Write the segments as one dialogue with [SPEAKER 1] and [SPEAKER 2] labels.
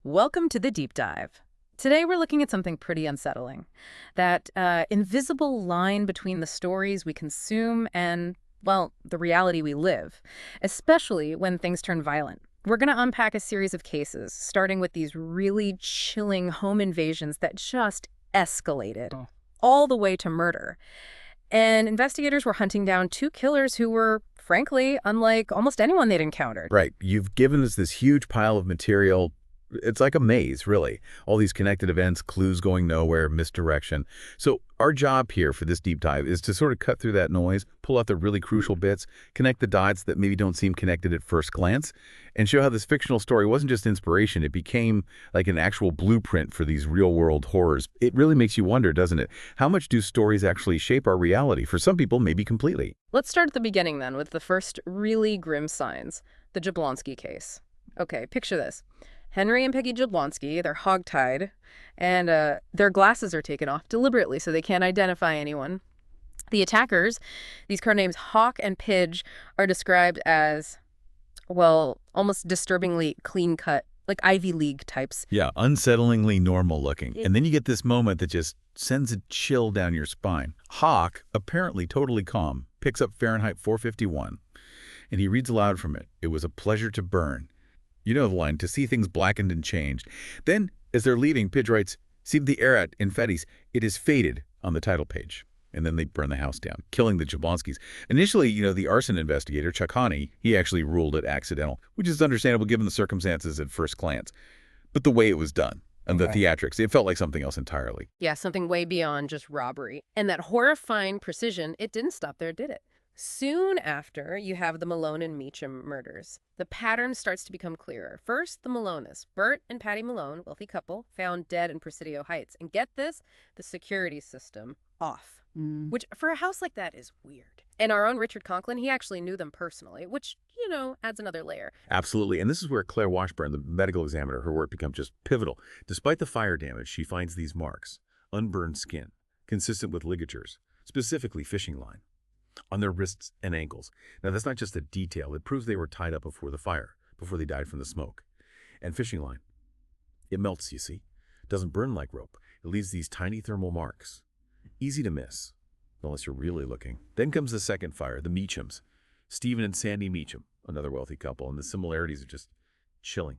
[SPEAKER 1] Welcome to the deep dive. Today we're looking at something pretty unsettling. That invisible line between the stories we consume and, well, the reality we live, especially when things turn violent. We're going to unpack a series of cases, starting with these really chilling home invasions that just escalated, all the way to murder. And investigators were hunting down two killers who were, frankly, unlike almost anyone they'd encountered.
[SPEAKER 2] Right. You've given us this huge pile of material. It's like a maze, really. All these connected events, clues going nowhere, misdirection. So our job here for this deep dive is to sort of cut through that noise, pull out the really crucial bits, connect the dots that maybe don't seem connected at first glance, and show how this fictional story wasn't just inspiration. It became like an actual blueprint for these real-world horrors. It really makes you wonder, doesn't it? How much do stories actually shape our reality? For some people, maybe completely.
[SPEAKER 1] Let's start at the beginning then with the first really grim signs, the Jablonski case. Okay, picture this. Henry and Peggy Jablonski, they're hogtied, and their glasses are taken off deliberately so they can't identify anyone. The attackers, these card names Hawk and Pidge, are described as, well, almost disturbingly clean-cut, like Ivy League types.
[SPEAKER 2] Yeah, unsettlingly normal looking. And then you get this moment that just sends a chill down your spine. Hawk, apparently totally calm, picks up Fahrenheit 451, and he reads aloud from it. "It was a pleasure to burn." You know the line, to see things blackened and changed. Then, as they're leaving, Pidge writes, "See the erat in Fetties, it is faded," on the title page. And then they burn the house down, killing the Jablonskis. Initially, the arson investigator, Chakani, he actually ruled it accidental, which is understandable given the circumstances at first glance. But the way it was done, and the theatrics, it felt like something else entirely.
[SPEAKER 1] Yeah, something way beyond just robbery. And that horrifying precision, it didn't stop there, did it? Soon after, you have the Malone and Meacham murders. The pattern starts to become clearer. First, the Malones, Bert and Patty Malone, wealthy couple, found dead in Presidio Heights. And get this, the security system off, which for a house like that is weird. And our own Richard Conklin, he actually knew them personally, which, adds another layer.
[SPEAKER 2] Absolutely. And this is where Claire Washburn, the medical examiner, her work becomes just pivotal. Despite the fire damage, she finds these marks, unburned skin, consistent with ligatures, specifically fishing line, on their wrists and ankles. Now, that's not just a detail. It proves they were tied up before the fire, before they died from the smoke. And fishing line. It melts, you see. It doesn't burn like rope. It leaves these tiny thermal marks. Easy to miss, unless you're really looking. Then comes the second fire, the Meachams. Stephen and Sandy Meacham, another wealthy couple, and the similarities are just chilling.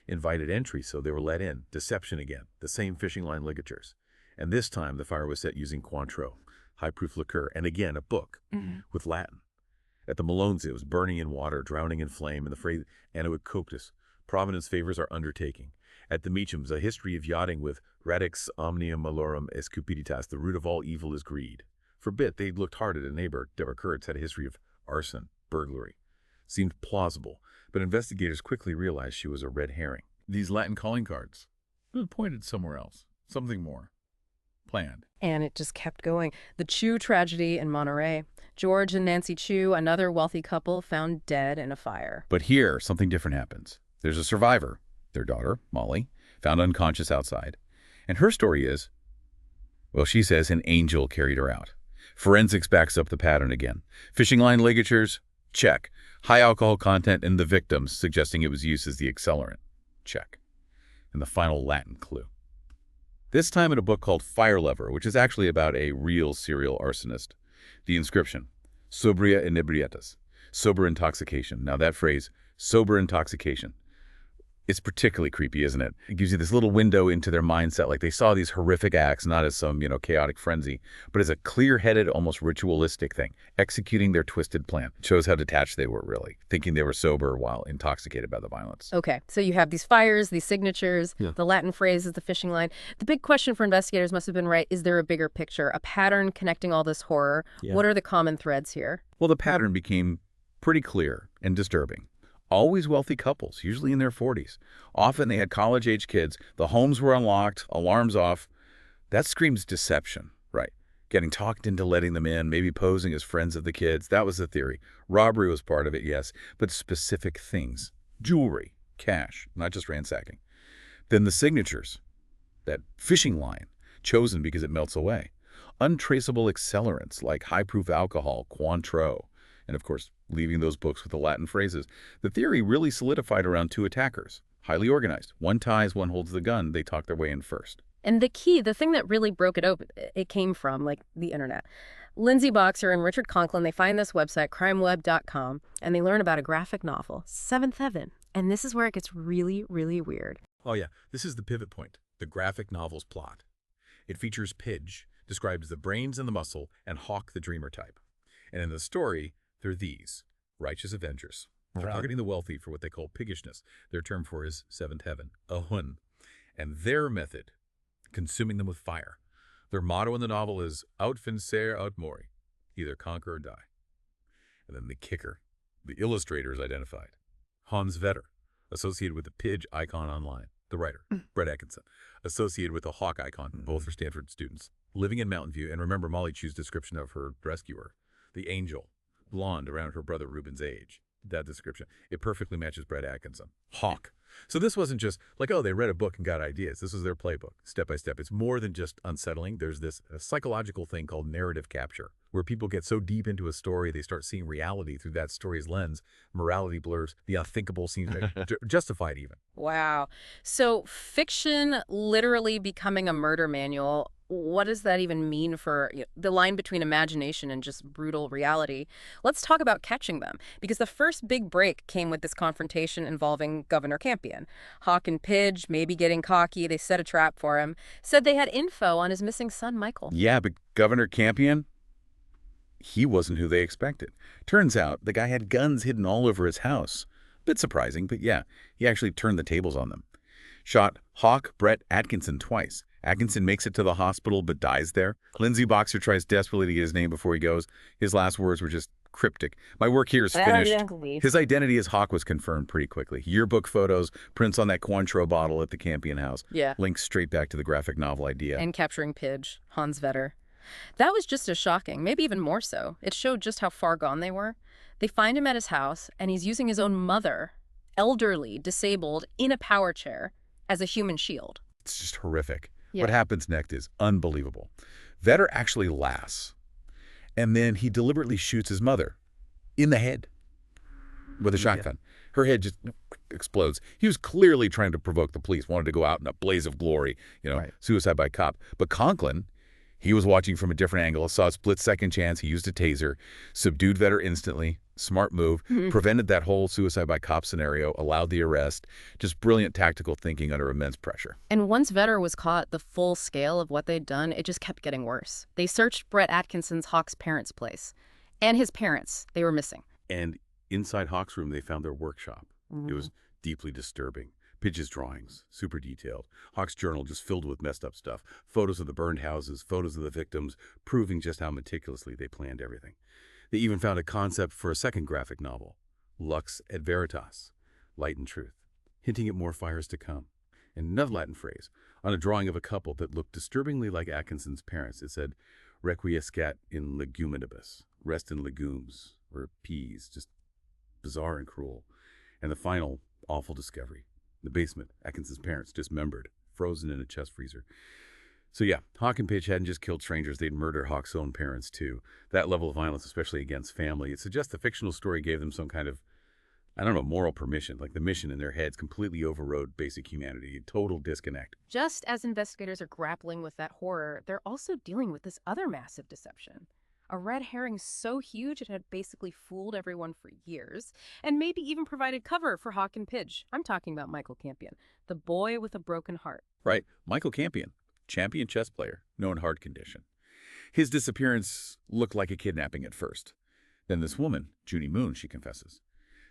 [SPEAKER 2] Invited entry, so they were let in. Deception again, the same fishing line ligatures. And this time, the fire was set using Cointreau, high-proof liqueur, and again, a book with Latin. At the Malones, it was burning in water, drowning in flame, and the phrase "annuit coctus," Providence favors our undertaking. At the Meachams, a history of yachting with radix omnium malorum est cupiditas, the root of all evil is greed. For a bit, they'd looked hard at a neighbor. Deborah Kurtz had a history of arson, burglary. Seemed plausible, but investigators quickly realized she was a red herring. These Latin calling cards pointed somewhere else, something more planned.
[SPEAKER 1] And it just kept going. The Chu tragedy in Monterey. George and Nancy Chu, another wealthy couple, found dead in a fire.
[SPEAKER 2] But here, something different happens. There's a survivor, their daughter, Molly, found unconscious outside. And her story is, well, she says an angel carried her out. Forensics backs up the pattern again. Fishing line ligatures, check. High alcohol content in the victims, suggesting it was used as the accelerant, check. And the final Latin clue. This time in a book called Fire Lover, which is actually about a real serial arsonist. The inscription, sobria inebrietas, sober intoxication. Now that phrase, sober intoxication, it's particularly creepy, isn't it? It gives you this little window into their mindset, like they saw these horrific acts, not as some, chaotic frenzy, but as a clear-headed, almost ritualistic thing, executing their twisted plan. It shows how detached they were, really, thinking they were sober while intoxicated by the violence.
[SPEAKER 1] Okay, so you have these fires, these signatures, the Latin phrase is the fishing line. The big question for investigators must have been, right, is there a bigger picture, a pattern connecting all this horror? What are the common threads here?
[SPEAKER 2] Well, the pattern became pretty clear and disturbing. Always wealthy couples, usually in their 40s. Often they had college-age kids. The homes were unlocked, alarms off. That screams deception, right? Getting talked into letting them in, maybe posing as friends of the kids. That was the theory. Robbery was part of it, yes, but specific things. Jewelry, cash, not just ransacking. Then the signatures, that fishing line, chosen because it melts away. Untraceable accelerants like high-proof alcohol, Cointreau, and of course, leaving those books with the Latin phrases. The theory really solidified around two attackers, Highly organized. One ties, one holds the gun. They talk their way in first.
[SPEAKER 1] And the thing that really broke it open, it came from, like, the internet. Lindsay Boxer and Richard Conklin, they find this website, crimeweb.com, and they learn about a graphic novel, Seventh Heaven. And this is where it gets really, really weird.
[SPEAKER 2] Oh yeah, this is the pivot point, the graphic novel's plot. It features Pidge, described as the brains and the muscle, and Hawk the dreamer type. And in the story, they're these, righteous avengers. They're targeting the wealthy for what they call piggishness. Their term for is seventh heaven, a hun. And their method, consuming them with fire. Their motto in the novel is aut vencer aut mori, either conquer or die. And then the kicker, the illustrator is identified. Hans Vetter, associated with the Pidge icon online. The writer, Brett Atkinson, associated with the Hawk icon. Both are Stanford students. Living in Mountain View, and remember Molly Chu's description of her rescuer, the angel, blonde around her brother Ruben's age. That description, it perfectly matches Brett Atkinson. Hawk. So this wasn't just like, oh, they read a book and got ideas. This was their playbook, step by step. It's more than just unsettling. There's this psychological thing called narrative capture, where people get so deep into a story, they start seeing reality through that story's lens. Morality blurs. The unthinkable seems justified even.
[SPEAKER 1] Wow. So fiction literally becoming a murder manual, what does that even mean for the line between imagination and just brutal reality? Let's talk about catching them, because the first big break came with this confrontation involving Governor Campion. Hawk and Pidge, maybe getting cocky, they set a trap for him, said they had info on his missing son, Michael.
[SPEAKER 2] Yeah, but Governor Campion, he wasn't who they expected. Turns out the guy had guns hidden all over his house. Bit surprising, but yeah, he actually turned the tables on them. Shot Hawk Brett Atkinson twice. Atkinson makes it to the hospital but dies there. Lindsay Boxer tries desperately to get his name before he goes. His last words were just cryptic. My work here is finished. His identity as Hawk was confirmed pretty quickly. Yearbook photos, prints on that Cointreau bottle at the Campion house.
[SPEAKER 1] Yeah.
[SPEAKER 2] Links straight back to the graphic novel idea.
[SPEAKER 1] And capturing Pidge, Hans Vetter. That was just as shocking, maybe even more so. It showed just how far gone they were. They find him at his house, and he's using his own mother, elderly, disabled, in a power chair, as a human shield.
[SPEAKER 2] It's just horrific.
[SPEAKER 1] Yeah.
[SPEAKER 2] What happens next is unbelievable. Vetter actually laughs, and then he deliberately shoots his mother in the head with a shotgun. Her head just explodes. He was clearly trying to provoke the police, wanted to go out in a blaze of glory, suicide by cop. But Conklin, he was watching from a different angle, saw a split-second chance. He used a taser, subdued Vetter instantly. Smart move, prevented that whole suicide by cop scenario, allowed the arrest. Just brilliant tactical thinking under immense pressure.
[SPEAKER 1] And once Vetter was caught, the full scale of what they'd done, it just kept getting worse. They searched Brett Atkinson's Hawk's parents' place. And his parents, they were missing.
[SPEAKER 2] And inside Hawk's room, they found their workshop. It was deeply disturbing. Pidge's drawings, super detailed. Hawk's journal just filled with messed up stuff. Photos of the burned houses, photos of the victims, proving just how meticulously they planned everything. They even found a concept for a second graphic novel, Lux et Veritas, light and truth, hinting at more fires to come. And another Latin phrase, on a drawing of a couple that looked disturbingly like Atkinson's parents, it said, requiescat in leguminibus, rest in legumes, or peas, just bizarre and cruel. And the final awful discovery, the basement, Atkinson's parents dismembered, frozen in a chest freezer. So yeah, Hawk and Pidge hadn't just killed strangers, they'd murdered Hawk's own parents too. That level of violence, especially against family, it suggests the fictional story gave them some kind of, moral permission, like the mission in their heads completely overrode basic humanity, total disconnect.
[SPEAKER 1] Just as investigators are grappling with that horror, they're also dealing with this other massive deception. A red herring so huge it had basically fooled everyone for years, and maybe even provided cover for Hawk and Pidge. I'm talking about Michael Campion, the boy with a broken heart.
[SPEAKER 2] Right, Michael Campion. Champion chess player, known heart condition. His disappearance looked like a kidnapping at first. Then this woman, Junie Moon, she confesses,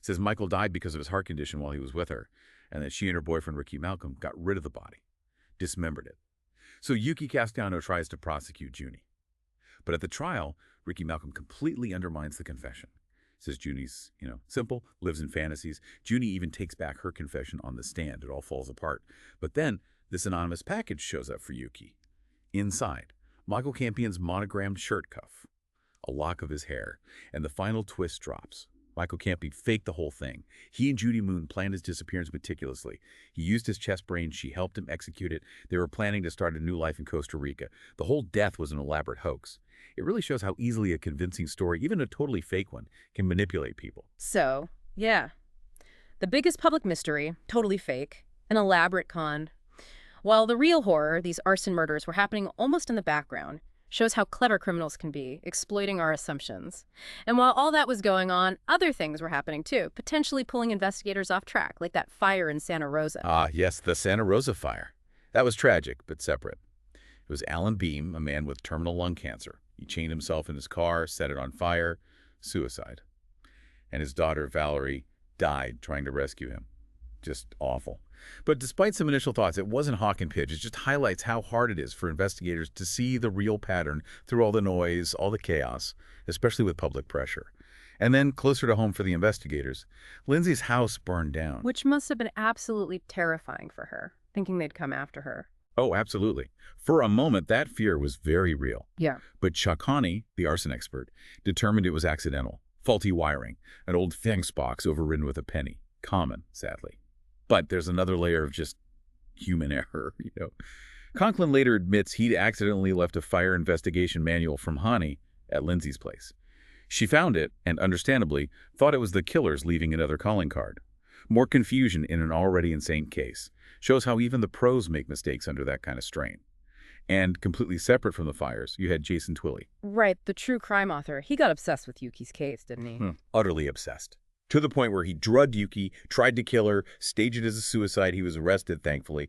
[SPEAKER 2] says Michael died because of his heart condition while he was with her, and that she and her boyfriend Ricky Malcolm got rid of the body, dismembered it. So Yuki Castellano tries to prosecute Junie. But at the trial, Ricky Malcolm completely undermines the confession. Says Junie's, simple, lives in fantasies. Junie even takes back her confession on the stand. It all falls apart. But then this anonymous package shows up for Yuki. Inside, Michael Campion's monogrammed shirt cuff, a lock of his hair, and the final twist drops. Michael Campion faked the whole thing. He and Junie Moon planned his disappearance meticulously. He used his chess brain. She helped him execute it. They were planning to start a new life in Costa Rica. The whole death was an elaborate hoax. It really shows how easily a convincing story, even a totally fake one, can manipulate people.
[SPEAKER 1] So, yeah. The biggest public mystery, totally fake, an elaborate con. While the real horror, these arson murders, were happening almost in the background, shows how clever criminals can be, exploiting our assumptions. And while all that was going on, other things were happening too, potentially pulling investigators off track, like that fire in Santa Rosa.
[SPEAKER 2] Ah, yes, the Santa Rosa fire. That was tragic, but separate. It was Alan Beam, a man with terminal lung cancer. He chained himself in his car, set it on fire, suicide. And his daughter, Valerie, died trying to rescue him. Just awful. But despite some initial thoughts, it wasn't hawk and pitch. It just highlights how hard it is for investigators to see the real pattern through all the noise, all the chaos, especially with public pressure. And then, closer to home for the investigators, Lindsay's house burned down.
[SPEAKER 1] Which must have been absolutely terrifying for her, thinking they'd come after her.
[SPEAKER 2] Oh, absolutely. For a moment, that fear was very real.
[SPEAKER 1] Yeah.
[SPEAKER 2] But Chakani, the arson expert, determined it was accidental. Faulty wiring, an old thanks box overridden with a penny. Common, sadly. But there's another layer of just human error. Conklin later admits he'd accidentally left a fire investigation manual from Hani at Lindsay's place. She found it and, understandably, thought it was the killer's leaving another calling card. More confusion in an already insane case. Shows how even the pros make mistakes under that kind of strain. And completely separate from the fires, you had Jason Twilley.
[SPEAKER 1] Right, the true crime author. He got obsessed with Yuki's case, didn't he?
[SPEAKER 2] Utterly obsessed. To the point where he drugged Yuki, tried to kill her, staged it as a suicide. He was arrested, thankfully.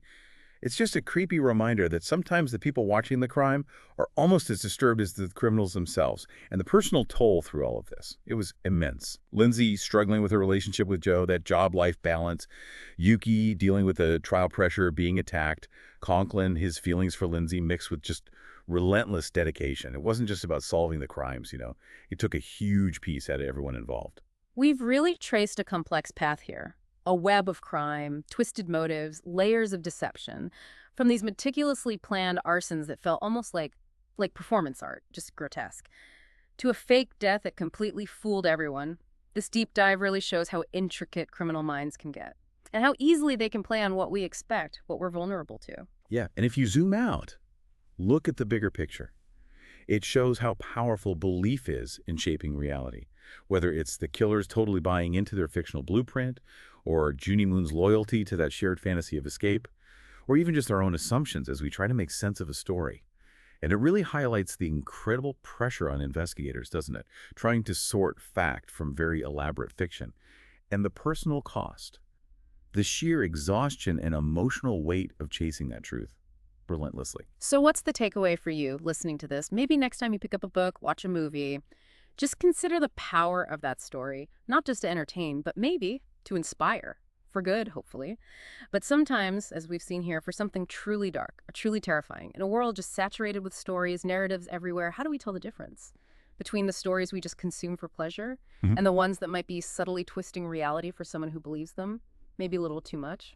[SPEAKER 2] It's just a creepy reminder that sometimes the people watching the crime are almost as disturbed as the criminals themselves. And the personal toll through all of this, it was immense. Lindsay struggling with her relationship with Joe, that job-life balance. Yuki dealing with the trial pressure, being attacked. Conklin, his feelings for Lindsay mixed with just relentless dedication. It wasn't just about solving the crimes, It took a huge piece out of everyone involved.
[SPEAKER 1] We've really traced a complex path here. A web of crime, twisted motives, layers of deception, from these meticulously planned arsons that felt almost like performance art, just grotesque, to a fake death that completely fooled everyone. This deep dive really shows how intricate criminal minds can get, and how easily they can play on what we expect, what we're vulnerable to.
[SPEAKER 2] Yeah, and if you zoom out, look at the bigger picture. It shows how powerful belief is in shaping reality, whether it's the killers totally buying into their fictional blueprint, or Junie Moon's loyalty to that shared fantasy of escape, or even just our own assumptions as we try to make sense of a story. And it really highlights the incredible pressure on investigators, doesn't it? Trying to sort fact from very elaborate fiction. And the personal cost, the sheer exhaustion and emotional weight of chasing that truth relentlessly.
[SPEAKER 1] So what's the takeaway for you listening to this? Maybe next time you pick up a book, watch a movie, just consider the power of that story, not just to entertain, but maybe to inspire, for good, hopefully. But sometimes, as we've seen here, for something truly dark, or truly terrifying, in a world just saturated with stories, narratives everywhere, how do we tell the difference between the stories we just consume for pleasure and the ones that might be subtly twisting reality for someone who believes them, maybe a little too much?